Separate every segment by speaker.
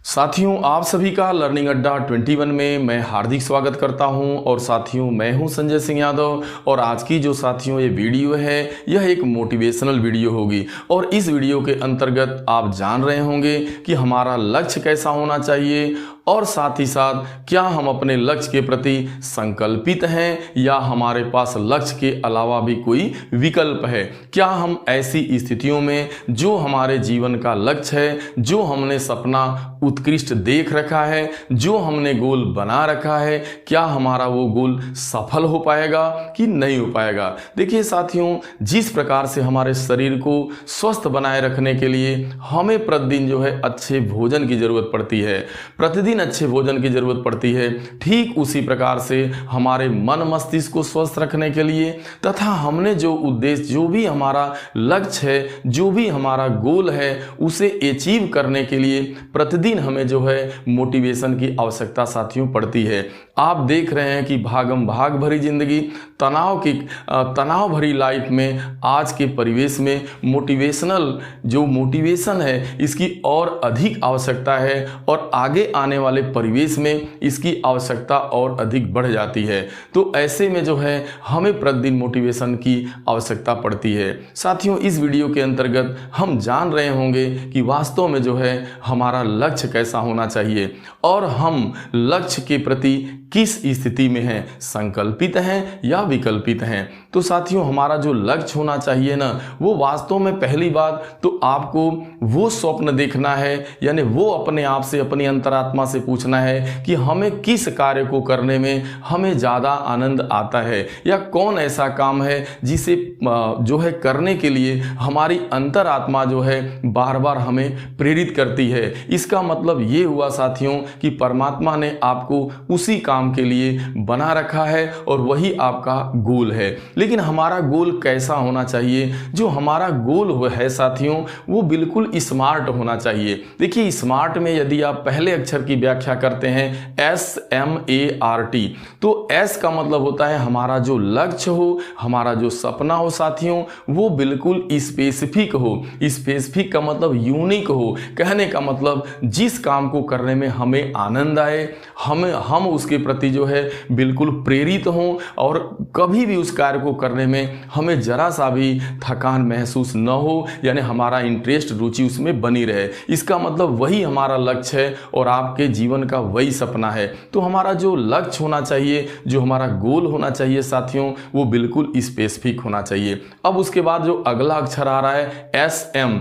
Speaker 1: साथियों, आप सभी का लर्निंग अड्डा 21 में मैं हार्दिक स्वागत करता हूं। और साथियों, मैं हूं संजय सिंह यादव और आज की जो साथियों ये वीडियो है यह एक मोटिवेशनल वीडियो होगी। और इस वीडियो के अंतर्गत आप जान रहे होंगे कि हमारा लक्ष्य कैसा होना चाहिए और साथ ही साथ क्या हम अपने लक्ष्य के प्रति संकल्पित हैं या हमारे पास लक्ष्य के अलावा भी कोई विकल्प है। क्या हम ऐसी स्थितियों में जो हमारे जीवन का लक्ष्य है, जो हमने सपना उत्कृष्ट देख रखा है, जो हमने गोल बना रखा है, क्या हमारा वो गोल सफल हो पाएगा कि नहीं हो पाएगा। देखिए साथियों, जिस प्रकार से हमारे शरीर को स्वस्थ बनाए रखने के लिए हमें प्रतिदिन जो है अच्छे भोजन की जरूरत पड़ती है, प्रतिदिन अच्छे भोजन की जरूरत पड़ती है, ठीक उसी प्रकार से हमारे मन मस्तिष्क को स्वस्थ रखने के लिए तथा हमने जो उद्देश्य, जो भी हमारा लक्ष्य है, जो भी हमारा गोल है, उसे अचीव करने के लिए प्रतिदिन हमें जो है मोटिवेशन की आवश्यकता साथियों पड़ती है। आप देख रहे हैं कि भागम भाग भरी जिंदगी, तनाव भरी लाइफ में आज के परिवेश में मोटिवेशन है इसकी और अधिक आवश्यकता है और आगे आने वाले परिवेश में इसकी आवश्यकता और अधिक बढ़ जाती है। तो ऐसे में जो है हमें प्रतिदिन मोटिवेशन की आवश्यकता पड़ती है। साथियों, इस वीडियो के अंतर्गत हम जान रहे होंगे कि वास्तव में जो है हमारा लक्ष्य कैसा होना चाहिए और हम लक्ष्य के प्रति किस स्थिति में हैं, संकल्पित हैं या विकल्पित हैं। तो साथियों, हमारा जो लक्ष्य होना चाहिए ना, वो वास्तव में पहली बात तो आपको वो स्वप्न देखना है, यानी वो अपने आप से, अपनी अंतरात्मा से पूछना है कि हमें किस कार्य को करने में हमें ज़्यादा आनंद आता है या कौन ऐसा काम है जिसे जो है करने के लिए हमारी अंतरात्मा जो है बार बार हमें प्रेरित करती है। इसका मतलब ये हुआ साथियों कि परमात्मा ने आपको उसी काम के लिए बना रखा है और वही आपका गोल है। लेकिन हमारा गोल कैसा होना चाहिए? जो हमारा गोल है साथियों, वो बिल्कुल स्मार्ट होना चाहिए। देखिए, स्मार्ट में यदि आप पहले अक्षर की व्याख्या करते हैं SMART, तो S का मतलब होता है हमारा जो लक्ष्य हो, हमारा जो सपना हो साथियों, वो बिल्कुल स्पेसिफिक हो। स्पेसिफिक का मतलब यूनिक हो। कहने का मतलब जिस काम को करने में हमें आनंद आए, हम उसके प्रति जो है बिल्कुल प्रेरित हों और कभी भी उस कार्य को करने में हमें जरा सा भी थकान महसूस न हो, यानी हमारा इंटरेस्ट, रुचि उसमें बनी रहे। इसका मतलब वही हमारा लक्ष्य है और आपके जीवन का वही सपना है। तो हमारा जो लक्ष्य होना चाहिए, जो हमारा गोल होना चाहिए साथियों, वो बिल्कुल स्पेसिफिक होना चाहिए। अब उसके बाद जो अगला अक्षर आ रहा है SM,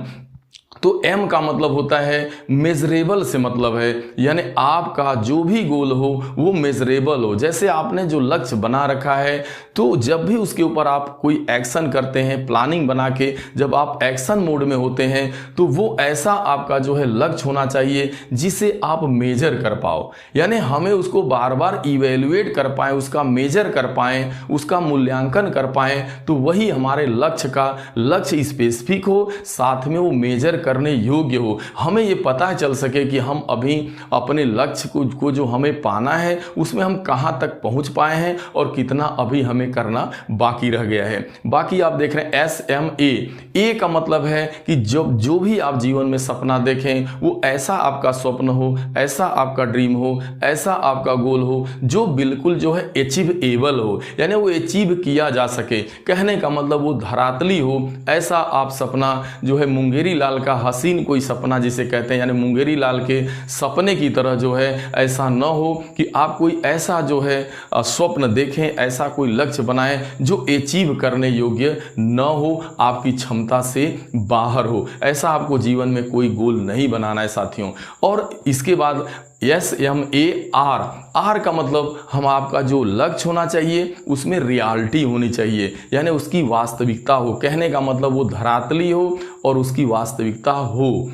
Speaker 1: तो M का मतलब होता है मेजरेबल से मतलब है, यानी आपका जो भी गोल हो वो मेजरेबल हो। जैसे आपने जो लक्ष्य बना रखा है, तो जब भी उसके ऊपर आप कोई एक्शन करते हैं, प्लानिंग बना के जब आप एक्शन मोड में होते हैं, तो वो ऐसा आपका जो है लक्ष्य होना चाहिए जिसे आप मेजर कर पाओ, यानी हमें उसको बार बार इवेल्युएट कर पाएँ, उसका मेजर कर पाएँ, उसका मूल्यांकन कर पाएँ। तो वही हमारे लक्ष्य स्पेसिफिक हो, साथ में वो मेजर करने योग्य हो। हमें ये पता चल सके कि हम अभी अपने लक्ष्य को जो हमें पाना है उसमें हम कहाँ तक पहुँच पाए हैं और कितना अभी हमें करना बाकी रह गया है। बाकी आप देख रहे हैं SMA का मतलब है कि जो भी आप जीवन में सपना देखें वो ऐसा आपका स्वप्न हो, ऐसा आपका ड्रीम हो, ऐसा आपका गोल हो जो बिल्कुल जो है अचीवेबल हो, यानी वो अचीव किया जा सके। कहने का मतलब वो धरातली हो। ऐसा आप सपना जो है मुंगेरी लाल का हसीन कोई सपना जिसे कहते हैं, यानी मुंगेरी लाल के सपने की तरह जो है ऐसा न हो कि आप कोई ऐसा जो है स्वप्न देखें, ऐसा कोई लक्ष्य बनाएं जो अचीव करने योग्य न हो, आपकी क्षमता से बाहर हो। ऐसा आपको जीवन में कोई गोल नहीं बनाना है साथियों। और इसके बाद SMAR का मतलब हम आपका जो लक्ष्य होना चाहिए उसमें रियलिटी होनी चाहिए, यानी उसकी वास्तविकता हो। कहने का मतलब वो धरातली हो और उसकी वास्तविकता हो।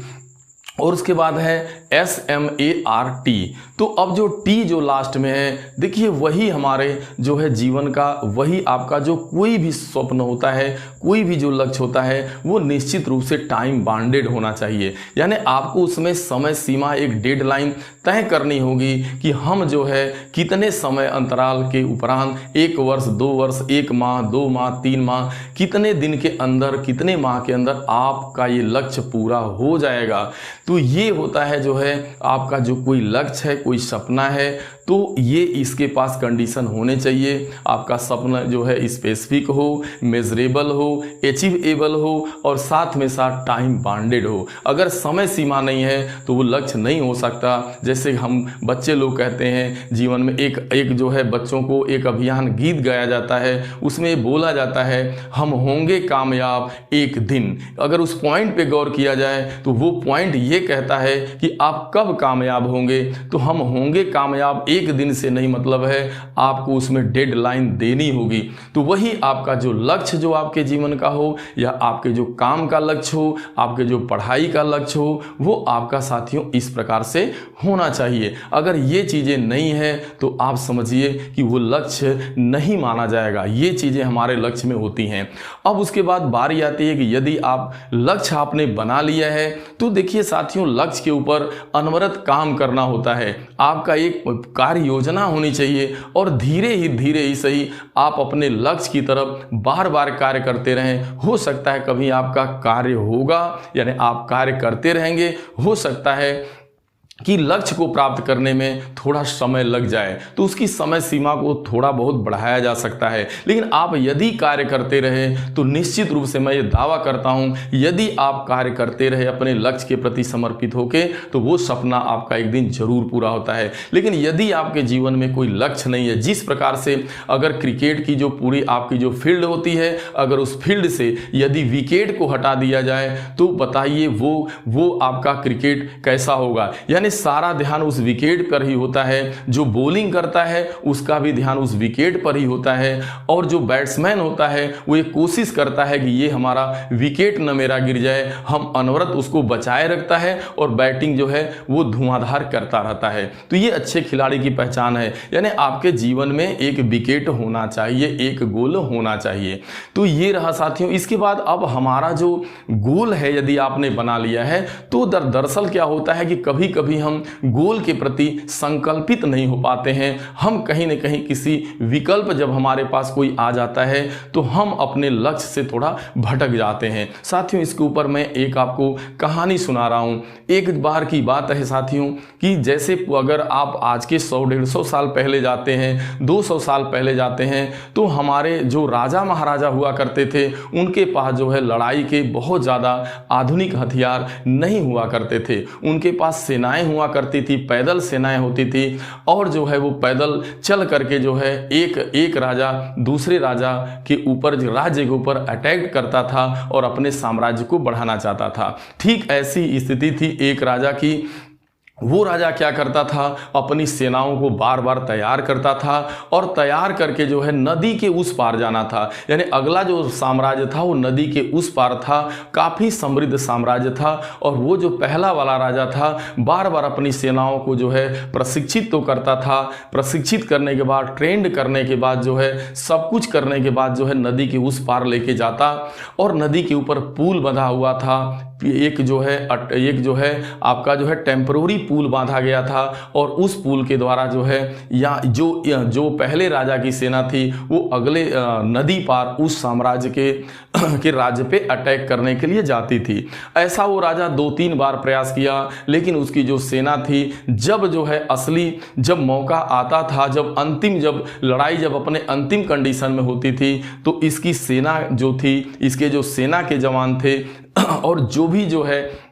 Speaker 1: और उसके बाद है SMART। तो अब जो T जो लास्ट में है, देखिए वही हमारे जो है जीवन का, वही आपका जो कोई भी स्वप्न होता है, कोई भी जो लक्ष्य होता है, वो निश्चित रूप से टाइम बाउंडेड होना चाहिए। यानी आपको उसमें समय सीमा, एक डेडलाइन तय करनी होगी कि हम जो है कितने समय अंतराल के उपरांत, 1 वर्ष, 2 वर्ष, 1 माह, 2 माह, 3 माह, कितने दिन के अंदर, कितने माह के अंदर आपका ये लक्ष्य पूरा हो जाएगा। तो ये होता है जो है है आपका जो कोई लक्ष्य है, कोई सपना है, तो ये इसके पास कंडीशन होने चाहिए। आपका सपना जो है स्पेसिफिक हो, मेजरेबल हो, अचीवेबल हो और साथ में साथ टाइम बाउंडेड हो। अगर समय सीमा नहीं है तो वो लक्ष्य नहीं हो सकता। जैसे हम बच्चे लोग कहते हैं जीवन में एक जो है बच्चों को एक अभियान गीत गाया जाता है, उसमें बोला जाता है हम होंगे कामयाब एक दिन। अगर उस पॉइंट पे गौर किया जाए तो वो पॉइंट ये कहता है कि आप कब कामयाब होंगे। तो हम होंगे कामयाब एक दिन से नहीं मतलब है, आपको उसमें डेडलाइन देनी होगी। तो वही आपका जो लक्ष्य जो आपके जीवन का हो या आपके जो काम का लक्ष्य हो, आपके जो पढ़ाई का लक्ष्य हो, वो आपका साथियों इस प्रकार से होना चाहिए। अगर ये चीज़ें नहीं है तो आप समझिए कि वो लक्ष्य नहीं माना जाएगा। ये चीज़ें हमारे लक्ष्य में होती हैं। अब उसके बाद बारी आती है कि यदि आप लक्ष्य आपने बना लिया है तो देखिए साथियों, लक्ष्य के ऊपर अनवरत काम करना होता है। आपका एक कार्य योजना होनी चाहिए और धीरे ही सही आप अपने लक्ष्य की तरफ बार बार कार्य करते रहें। हो सकता है कभी आपका कार्य होगा, यानी आप कार्य करते रहेंगे, हो सकता है कि लक्ष्य को प्राप्त करने में थोड़ा समय लग जाए, तो उसकी समय सीमा को थोड़ा बहुत बढ़ाया जा सकता है। लेकिन आप यदि कार्य करते रहे तो निश्चित रूप से मैं ये दावा करता हूँ, यदि आप कार्य करते रहे अपने लक्ष्य के प्रति समर्पित होके, तो वो सपना आपका एक दिन जरूर पूरा होता है। लेकिन यदि आपके जीवन में कोई लक्ष्य नहीं है, जिस प्रकार से अगर क्रिकेट की जो पूरी आपकी जो फील्ड होती है, अगर उस फील्ड से यदि विकेट को हटा दिया जाए तो बताइए वो आपका क्रिकेट कैसा होगा। यानी सारा ध्यान उस विकेट पर ही होता है, जो बॉलिंग करता है उसका भी ध्यान उस विकेट पर ही होता है, और जो बैट्समैन होता है वो ये कोशिश करता है कि ये हमारा विकेट न मेरा गिर जाए, हम अनवरत उसको बचाए रखता है और बैटिंग जो है वो धुआंधार करता रहता है। तो ये अच्छे खिलाड़ी की पहचान है। यानी आपके जीवन में एक विकेट होना चाहिए, एक गोल होना चाहिए। तो ये रहा साथियों। इसके बाद अब हमारा जो गोल है यदि आपने बना लिया है तो दरअसल क्या होता है कि कभी कभी हम गोल के प्रति संकल्पित नहीं हो पाते हैं। हम कहीं न कहीं किसी विकल्प जब हमारे पास कोई आ जाता है तो हम अपने लक्ष्य से थोड़ा भटक जाते हैं। साथियों, इसके ऊपर मैं एक आपको कहानी सुना रहा हूं। एक बार की बात है साथियों कि जैसे अगर आप आज के 100-150 साल पहले जाते हैं, 200 साल पहले जाते हैं, तो हमारे जो राजा महाराजा हुआ करते थे उनके पास जो है लड़ाई के बहुत ज़्यादा आधुनिक हथियार नहीं हुआ करते थे। उनके पास सेनाएं हुआ करती थी, पैदल सेनाएं होती थी, और जो है वो पैदल चल करके जो है एक राजा दूसरे राजा के ऊपर, राज्य के ऊपर अटैक करता था और अपने साम्राज्य को बढ़ाना चाहता था। ठीक ऐसी स्थिति थी एक राजा की। वो राजा क्या करता था, अपनी सेनाओं को बार बार तैयार करता था और तैयार करके जो है नदी के उस पार जाना था। यानी अगला जो साम्राज्य था वो नदी के उस पार था, काफ़ी समृद्ध साम्राज्य था। और वो जो पहला वाला राजा था बार बार अपनी सेनाओं को जो है प्रशिक्षित तो करता था, प्रशिक्षित करने के बाद, ट्रेंड करने के बाद जो है सब कुछ करने के बाद जो है नदी के उस पार लेके जाता, और नदी के ऊपर पुल बंधा हुआ था। एक जो है आपका जो है टेम्परोरी पुल बांधा गया था, और उस पुल के द्वारा जो है या जो पहले राजा की सेना थी वो अगले नदी पार उस साम्राज्य के राज्य पे अटैक करने के लिए जाती थी। ऐसा वो राजा 2-3 बार प्रयास किया, लेकिन उसकी जो सेना थी जब मौका आता था, जब लड़ाई जब अपने अंतिम कंडीशन में होती थी, तो इसकी सेना जो थी, इसके जो सेना के जवान थे और जो भी जो है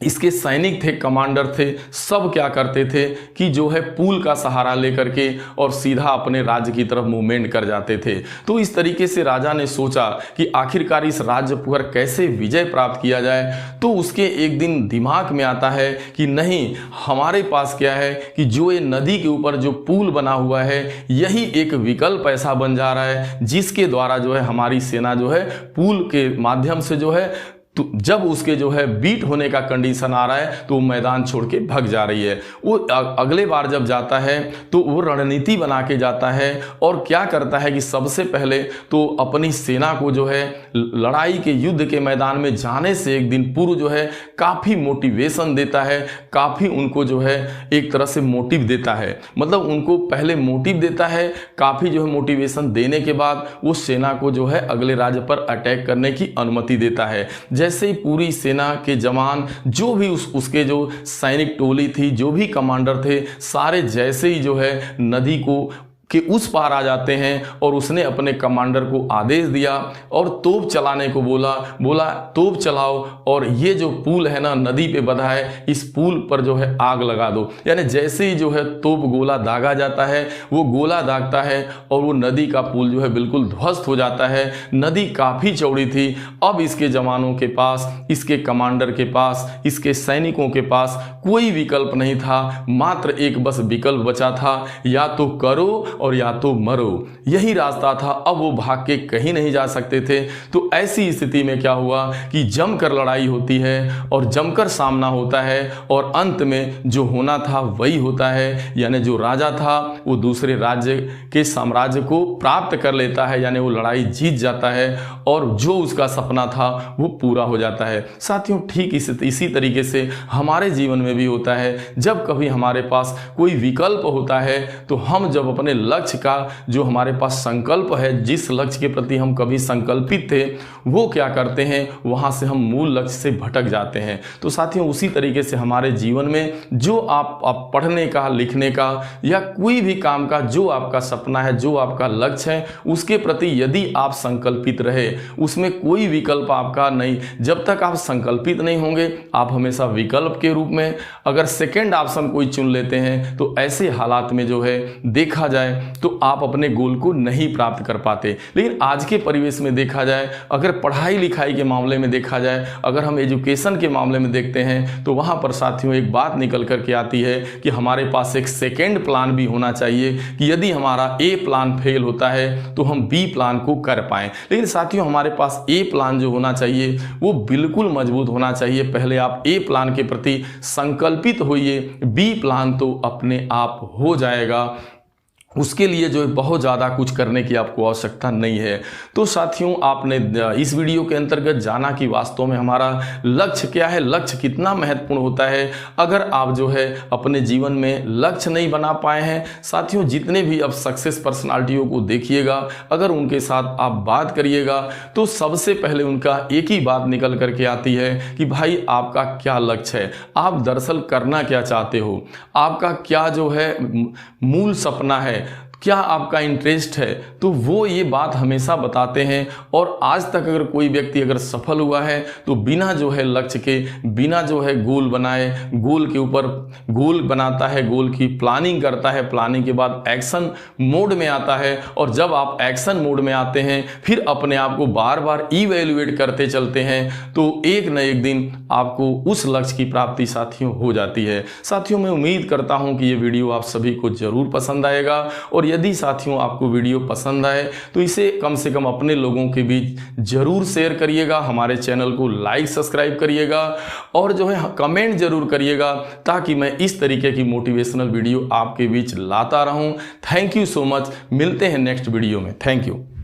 Speaker 1: इसके सैनिक थे, कमांडर थे, सब क्या करते थे कि जो है पुल का सहारा लेकर के और सीधा अपने राज्य की तरफ मूवमेंट कर जाते थे। तो इस तरीके से राजा ने सोचा कि आखिरकार इस राज्य पर कैसे विजय प्राप्त किया जाए। तो उसके एक दिन दिमाग में आता है कि नहीं, हमारे पास क्या है कि जो ये नदी के ऊपर जो पुल बना हुआ है, यही एक विकल्प ऐसा बन जा रहा है जिसके द्वारा जो है हमारी सेना जो है पुल के माध्यम से जो है, तो जब उसके जो है बीट होने का कंडीशन आ रहा है तो वो मैदान छोड़ के भग जा रही है। वो अगले बार जब जाता है तो वो रणनीति बना के जाता है और क्या करता है कि सबसे पहले तो अपनी सेना को जो है लड़ाई के युद्ध के मैदान में जाने से एक दिन पूर्व जो है काफ़ी मोटिवेशन देता है, काफ़ी उनको जो है एक तरह से मोटिव देता है। मतलब उनको पहले मोटिव देता है, काफ़ी जो है मोटिवेशन देने के बाद वो सेना को जो है अगले राज्य पर अटैक करने की अनुमति देता है। जैसे ही पूरी सेना के जवान जो भी उसके जो सैनिक टोली थी, जो भी कमांडर थे, सारे जैसे ही जो है नदी को कि उस पार आ जाते हैं और उसने अपने कमांडर को आदेश दिया और तोप चलाने को बोला तोप चलाओ और ये जो पुल है ना नदी पे बंधा है, इस पुल पर जो है आग लगा दो। यानी जैसे ही जो है तोप गोला दागा जाता है, वो गोला दागता है और वो नदी का पुल जो है बिल्कुल ध्वस्त हो जाता है। नदी काफ़ी चौड़ी थी। अब इसके जवानों के पास, इसके कमांडर के पास, इसके सैनिकों के पास कोई विकल्प नहीं था, मात्र एक बस विकल्प बचा था, या तो करो और या तो मरो। यही रास्ता था। अब वो भाग के कहीं नहीं जा सकते थे। तो ऐसी स्थिति में क्या हुआ कि जमकर लड़ाई होती है और जमकर सामना होता है और अंत में जो होना था वही होता है। यानी जो राजा था वो दूसरे राज्य के साम्राज्य को प्राप्त कर लेता है, यानी वो लड़ाई जीत जाता है और जो उसका सपना था वो पूरा हो जाता है। साथियों, ठीक इसी तरीके से हमारे जीवन में भी होता है। जब कभी हमारे पास कोई विकल्प होता है तो हम जब अपने लक्ष्य का जो हमारे पास संकल्प है, जिस लक्ष्य के प्रति हम कभी संकल्पित थे, वो क्या करते हैं, वहां से हम मूल लक्ष्य से भटक जाते हैं। तो साथियों, उसी तरीके से हमारे जीवन में जो आप पढ़ने का, लिखने का या कोई भी काम का जो आपका सपना है, जो आपका लक्ष्य है, उसके प्रति यदि आप संकल्पित रहे, उसमें कोई विकल्प आपका नहीं, जब तक आप संकल्पित नहीं होंगे, आप हमेशा विकल्प के रूप में अगर सेकेंड ऑप्शन कोई चुन लेते हैं तो ऐसे हालात में जो है देखा जाए तो आप अपने गोल को नहीं प्राप्त कर पाते। लेकिन आज के परिवेश में देखा जाए, अगर पढ़ाई लिखाई के मामले में देखा जाए, अगर हम एजुकेशन के मामले में देखते हैं तो वहां पर साथियों एक बात निकल करके आती है कि हमारे पास एक सेकेंड प्लान भी होना चाहिए कि यदि हमारा ए प्लान फेल होता है तो हम बी प्लान को कर पाएं। लेकिन साथियों, हमारे पास ए प्लान जो होना चाहिए वो बिल्कुल मजबूत होना चाहिए। पहले आप ए प्लान के प्रति संकल्पित होइए, बी प्लान तो अपने आप हो जाएगा। उसके लिए जो है बहुत ज़्यादा कुछ करने की आपको आवश्यकता नहीं है। तो साथियों, आपने इस वीडियो के अंतर्गत जाना कि वास्तव में हमारा लक्ष्य क्या है, लक्ष्य कितना महत्वपूर्ण होता है। अगर आप जो है अपने जीवन में लक्ष्य नहीं बना पाए हैं, साथियों जितने भी अब सक्सेस पर्सनालिटियों को देखिएगा, अगर उनके साथ आप बात करिएगा तो सबसे पहले उनका एक ही बात निकल करके आती है कि भाई आपका क्या लक्ष्य है, आप दरअसल करना क्या चाहते हो, आपका क्या जो है मूल सपना है, क्या आपका इंटरेस्ट है। तो वो ये बात हमेशा बताते हैं। और आज तक अगर कोई व्यक्ति अगर सफल हुआ है तो बिना जो है लक्ष्य के, बिना जो है गोल बनाए, गोल के ऊपर गोल बनाता है, गोल की प्लानिंग करता है, प्लानिंग के बाद एक्शन मोड में आता है। और जब आप एक्शन मोड में आते हैं फिर अपने आप को बार बार इवैल्यूएट करते चलते हैं तो एक न एक दिन आपको उस लक्ष्य की प्राप्ति साथियों हो जाती है। साथियों, मैं उम्मीद करता हूं कि ये वीडियो आप सभी को जरूर पसंद आएगा। और यदि साथियों आपको वीडियो पसंद आए तो इसे कम से कम अपने लोगों के बीच जरूर शेयर करिएगा, हमारे चैनल को लाइक सब्सक्राइब करिएगा और जो है कमेंट जरूर करिएगा ताकि मैं इस तरीके की मोटिवेशनल वीडियो आपके बीच लाता रहूं। Thank you so much. मिलते हैं नेक्स्ट वीडियो में। Thank you.